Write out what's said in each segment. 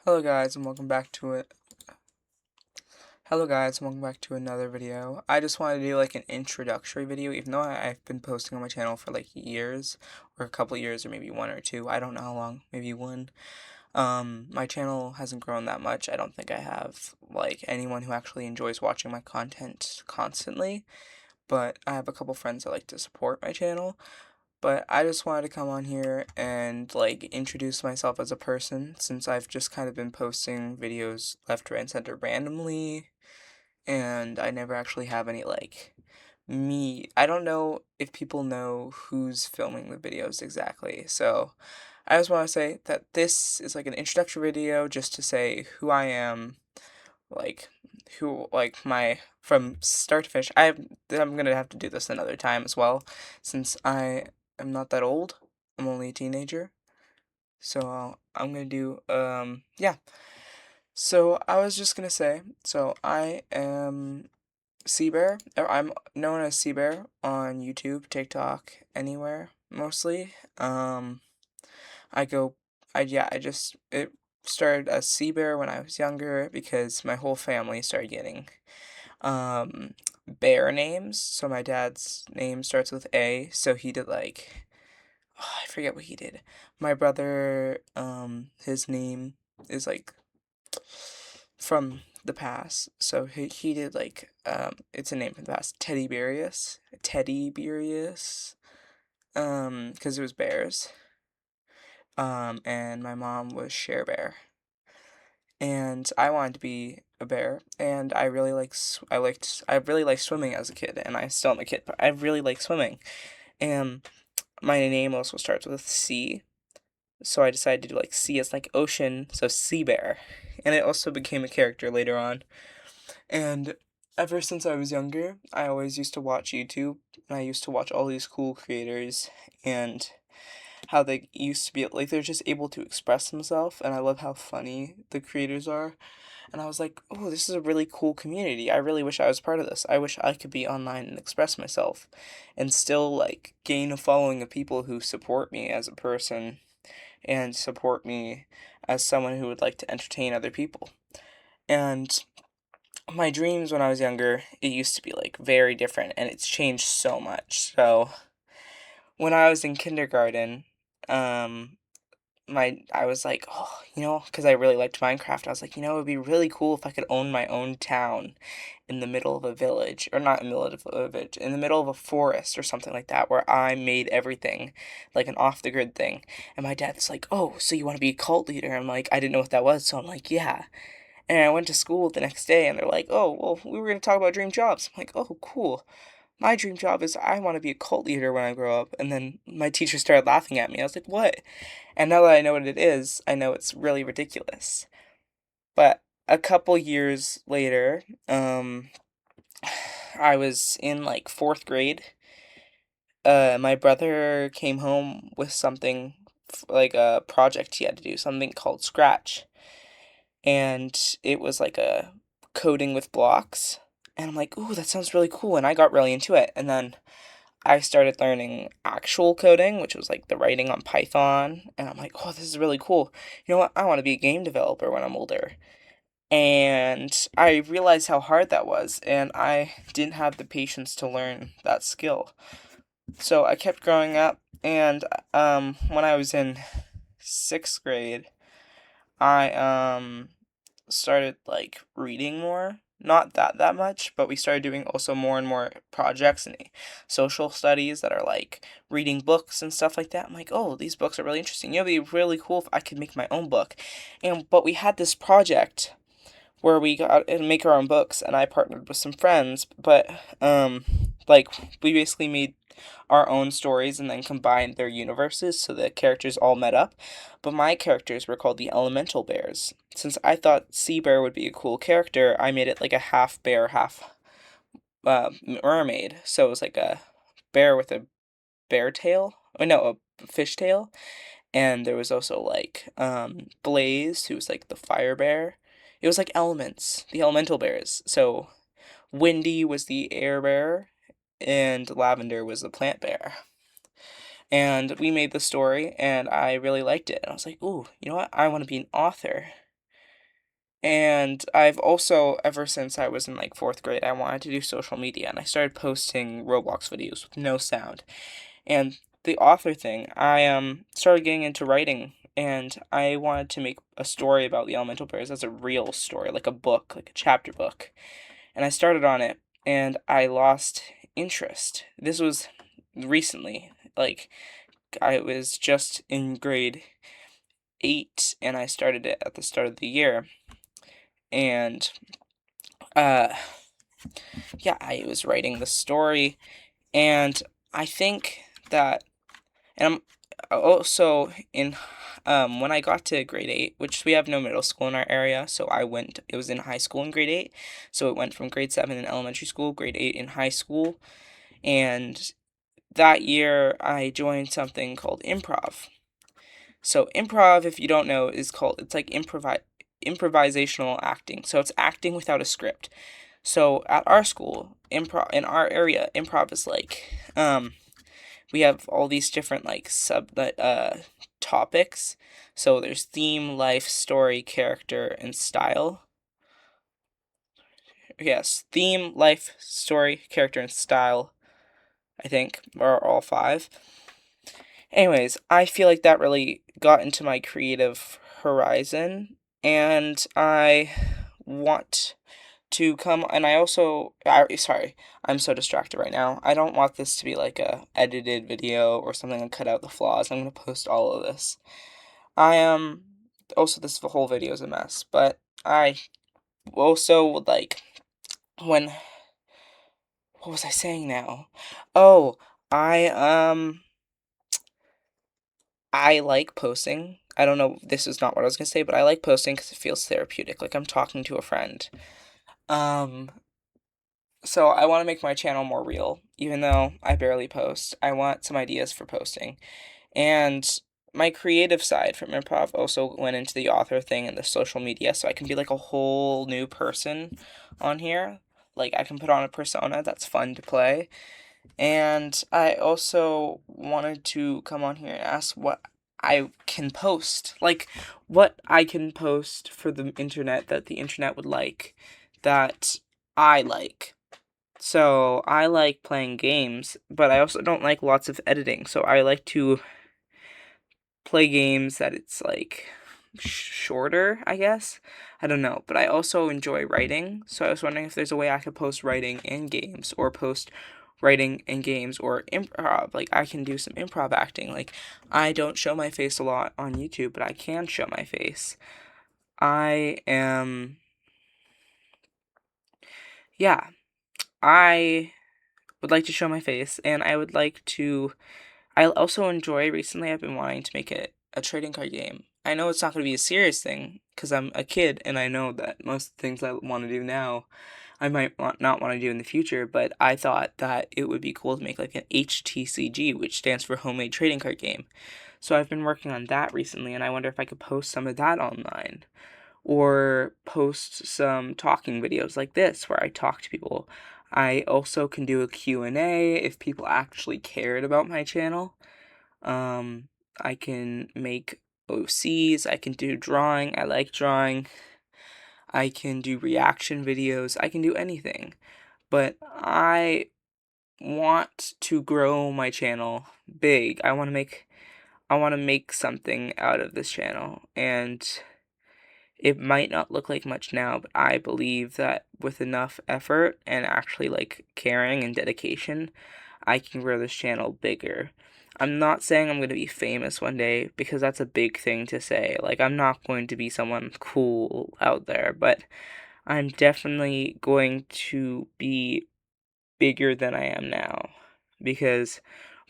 Hello guys and welcome back to it. Hello guys and welcome back to another video. I just wanted to do like an introductory video, even though I've been posting on my channel for like years, or a couple years, or maybe one or two. I don't know how long, maybe one. My channel hasn't grown that much. I don't think I have like anyone who actually enjoys watching my content constantly, but I have a couple friends that like to support my channel. But I just wanted to come on here and like introduce myself as a person since I've just kind of been posting videos left, right, and center randomly, and I never actually have any like me. I don't know if people know who's filming the videos exactly. So I just want to say that this is like an introductory video just to say who I am, like who like my from start to finish. I'm gonna have to do this another time as well, since I am not that old. I'm only a teenager, so I'm gonna do yeah. So I was just gonna say, so I am Seabear, or I'm known as Seabear on YouTube, TikTok, anywhere mostly. I go, I just it started as Seabear when I was younger because my whole family started getting um bear names. So my dad's name starts with A, so he did like I forget what he did. My brother, his name is like from the past. So he did like it's a name from the past, Teddy Bearius. Teddy Bearius. Because it was bears. And my mom was Share Bear. And I wanted to be a bear, and I really I really liked swimming as a kid, and I still am a kid, but I really like swimming. And my name also starts with C, so I decided to do like C as like ocean, so Sea Bear. And it also became a character later on. And ever since I was younger, I always used to watch YouTube, and I used to watch all these cool creators and how they used to be like they're just able to express themselves, and I love how funny the creators are. And I was like, oh, this is a really cool community. I really wish I was part of this. I wish I could be online and express myself and still like gain a following of people who support me as a person and support me as someone who would like to entertain other people. And my dreams when I was younger, it used to be like very different, and it's changed so much. So when I was in kindergarten, um, I was like, oh, because I really liked Minecraft. I was like, it would be really cool if I could own my own town in the middle of a village, or not in the middle of a village, in the middle of a forest or something like that, where I made everything like an off the grid thing. And my dad's like, oh, so you want to be a cult leader? I'm like, I didn't know what that was, so I'm like, yeah. And I went to school the next day, and they're like, oh, well, we were going to talk about dream jobs. I'm like, oh, cool. My dream job is I want to be a cult leader when I grow up. And then my teacher started laughing at me. I was like, what? And now that I know what it is, I know it's really ridiculous. But a couple years later, I was in like fourth grade. My brother came home with something like a project he had to do, something called Scratch. And it was like a coding with blocks. And I'm like, ooh, that sounds really cool. And I got really into it. And then I started learning actual coding, which was like the writing on Python. And I'm like, oh, this is really cool. You know what? I want to be a game developer when I'm older. And I realized how hard that was, and I didn't have the patience to learn that skill. So I kept growing up, and when I was in sixth grade, I started like reading more. Not that much, but we started doing also more and more projects and social studies that are like reading books and stuff like that. I'm like, oh, these books are really interesting. It'd be really cool if I could make my own book. But we had this project where we got to make our own books, and I partnered with some friends, but like we basically made our own stories and then combined their universes so the characters all met up. But my characters were called the Elemental Bears. Since I thought Sea Bear would be a cool character, I made it like a half bear, half mermaid. So it was like a bear with a bear tail. Oh no, a fish tail. And there was also like Blaze, who was like the fire bear. It was like elements, the elemental bears. So Windy was the air bear, and Lavender was the plant bear. And we made the story, and I really liked it. And I was like, ooh, you know what? I want to be an author. And I've also, ever since I was in like 4th grade, I wanted to do social media, and I started posting Roblox videos with no sound. And the author thing, I started getting into writing, and I wanted to make a story about the elemental bears as a real story, like a book, like a chapter book. And I started on it, and I lost interest. This was recently, like I was just in grade 8, and I started it at the start of the year. And uh yeah, I was writing the story, and I think that, and I'm also in, when I got to grade 8, which we have no middle school in our area, so it was in high school in grade 8, so it went from grade 7 in elementary school, grade 8 in high school, and that year I joined something called improv. So improv, if you don't know, it's like improvisational acting. So it's acting without a script. So at our school, improv in our area, improv is like, we have all these different like topics. So there's theme, life, story, character, and style. Yes, theme, life, story, character, and style, I think, are all 5. Anyways, I feel like that really got into my creative horizon, and I want to come, and sorry, I'm so distracted right now. I don't want this to be like a edited video or something and cut out the flaws. I'm gonna post all of this. I am, also, this whole video is a mess, but I also would like, when, what was I saying now? Oh, I, I like posting. I don't know, this is not what I was gonna say, but I like posting because it feels therapeutic, like I'm talking to a friend. Um, so I want to make my channel more real, even though I barely post. I want some ideas for posting. And my creative side from improv also went into the author thing and the social media, so I can be like a whole new person on here. Like, I can put on a persona that's fun to play. And I also wanted to come on here and ask what I can post. Like, what I can post for the internet that the internet would like, that I like. So, I like playing games, but I also don't like lots of editing. So, I like to play games that it's like shorter, I guess. I don't know, but I also enjoy writing. So, I was wondering if there's a way I could post writing and games, or post writing and games, or improv. Like, I can do some improv acting. Like, I don't show my face a lot on YouTube, but I can show my face. I am, yeah, I would like to show my face, and I would like to. I also enjoy, recently I've been wanting to make a trading card game. I know it's not going to be a serious thing because I'm a kid, and I know that most things I want to do now I might not want to do in the future, but I thought that it would be cool to make like an HTCG, which stands for Homemade Trading Card Game. So I've been working on that recently, and I wonder if I could post some of that online, or post some talking videos like this where I talk to people. I also can do a Q&A if people actually cared about my channel. Um, I can make OCs, I can do drawing, I like drawing, I can do reaction videos, I can do anything. But I want to grow my channel big. I want to make something out of this channel, and it might not look like much now, but I believe that with enough effort and actually like caring and dedication, I can grow this channel bigger. I'm not saying I'm going to be famous one day, because that's a big thing to say. Like, I'm not going to be someone cool out there, but I'm definitely going to be bigger than I am now. Because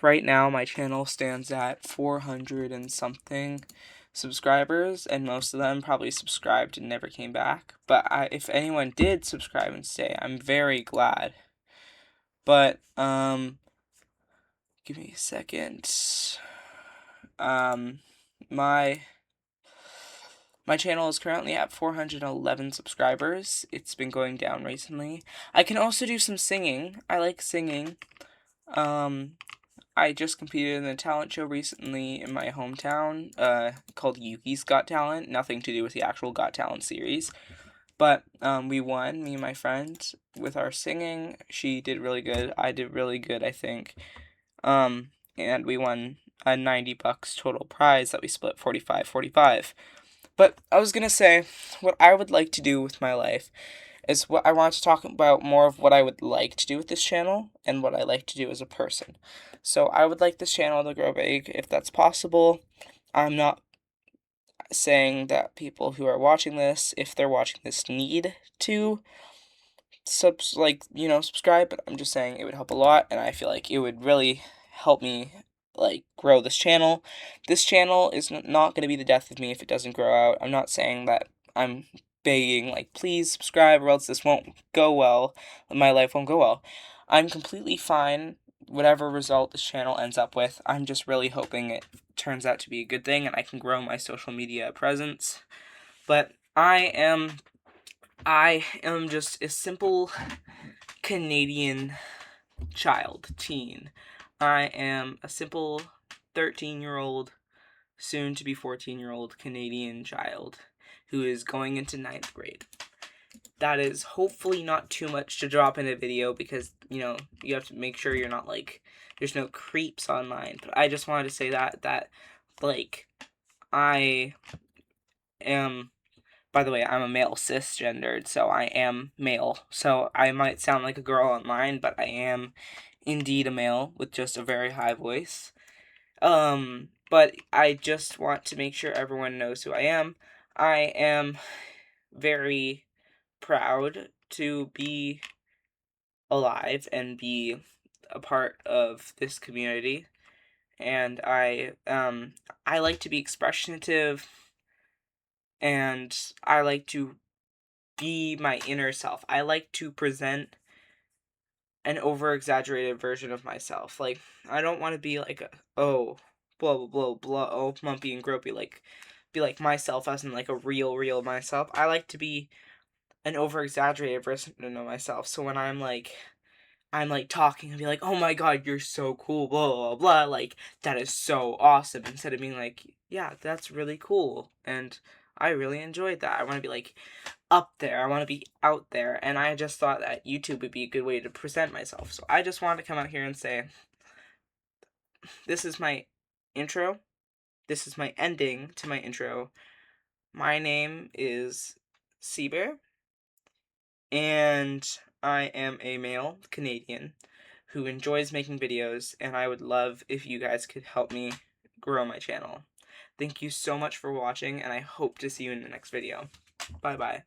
right now my channel stands at 400 and something subscribers, and most of them probably subscribed and never came back. But if anyone did subscribe and stay, I'm very glad. But give me a second. Um my my channel is currently at 411 subscribers. It's been going down recently. I can also do some singing. I like singing. Um I just competed in a talent show recently in my hometown, called Yuki's Got Talent. Nothing to do with the actual Got Talent series. But we won, me and my friend, with our singing. She did really good. I did really good, I think. And we won a $90 total prize that we split 45-45. But I was gonna say, what I would like to do with my life is what I want to talk about more of what I would like to do with this channel and what I like to do as a person. So I would like this channel to grow big if that's possible. I'm not saying that people who are watching this, if they're watching this, need to subscribe, but I'm just saying it would help a lot, and I feel like it would really help me grow this channel. This channel is not going to be the death of me if it doesn't grow out. I'm not saying that I'm begging please subscribe or else this won't go well, my life won't go well. I'm completely fine whatever result this channel ends up with. I'm just really hoping it turns out to be a good thing and I can grow my social media presence. But I am just a simple Canadian teen. I am a simple 13-year-old, soon to be 14-year-old Canadian child who is going into 9th grade. That is hopefully not too much to drop in a video because, you have to make sure you're not there's no creeps online. But I just wanted to say that I am, by the way, I'm a male cisgendered, so I am male. So I might sound like a girl online, but I am indeed a male with just a very high voice. But I just want to make sure everyone knows who I am. I am very proud to be alive and be a part of this community. And I like to be expressive, and I like to be my inner self. I like to present an over-exaggerated version of myself. I don't want to be oh, blah, blah, blah, blah, oh, mumpy and gropey, be like myself as in a real myself. I like to be an over-exaggerated version of myself. So when I'm talking and be like, oh my god, you're so cool, blah, blah, blah, that is so awesome, instead of being yeah, that's really cool, and I really enjoyed that. I want to be up there, I want to be out there, and I just thought that YouTube would be a good way to present myself. So I just wanted to come out here and say, this is my intro, this is my ending to my intro. My name is Seabear, and I am a male Canadian who enjoys making videos, and I would love if you guys could help me grow my channel. Thank you so much for watching, and I hope to see you in the next video. Bye-bye.